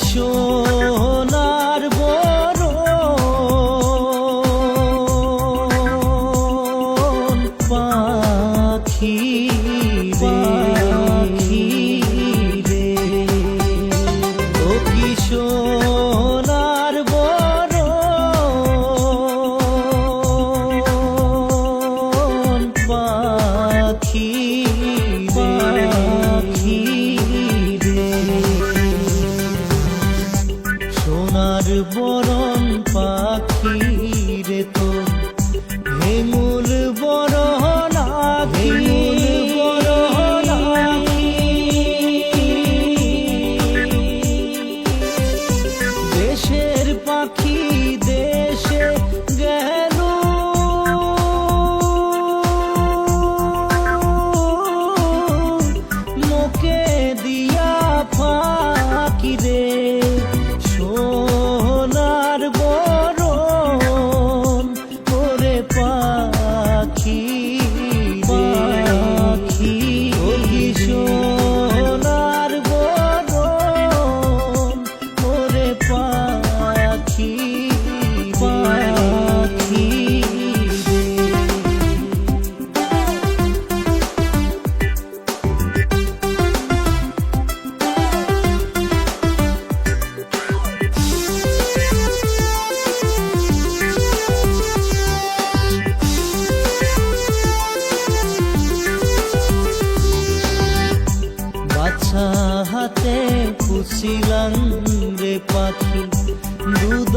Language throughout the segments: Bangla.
সোনার বরণ পাখি রে ও কি সোনার বরণ পাখি সোনার বরণ পাখি রে তো হেমুল বরণ আখি দেশের পাখি দেশে গেল মোকে দিয়া ফাঁকি রে সোনার বরণ ওরে পাখি ও কি সোনার বরণ ওরে পাখি বাছা হাতে পুছিলাম রে পাখি দুধ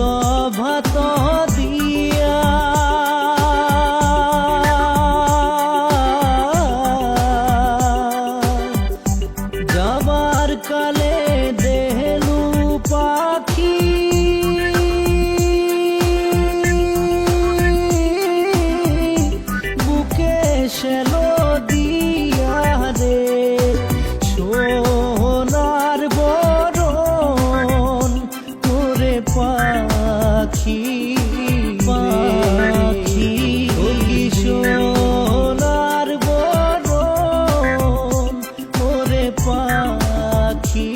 ভাত দিয়া যাবার কালে দেহলু পাখি বুকে সেলো দিয়া রে সোনার বরণ ওরে পাখি ও কি সোনার বরণ ওরে পাখি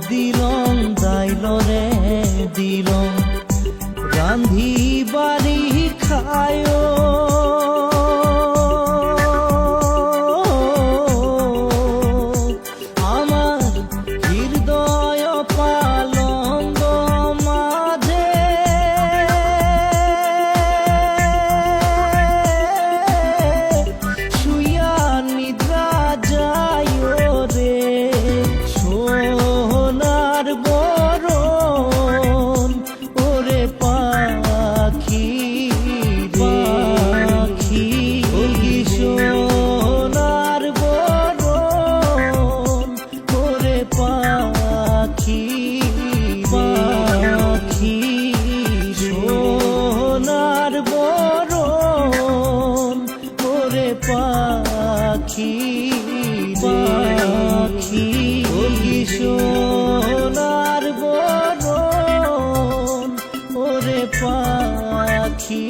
দিলং দাইল রে দিলং রান্ধি বাড়ি খায় আমার হৃদয় পালঙ্গ মাঝে শুইয়া নিদ্রা যায় রে সোনার বরণ ওরে পাখি ও কি সোনার বরণ ওরে পাখি সোনার বরণ ওরে পাখি ও কি সোনার বরণ ওরে পাখি।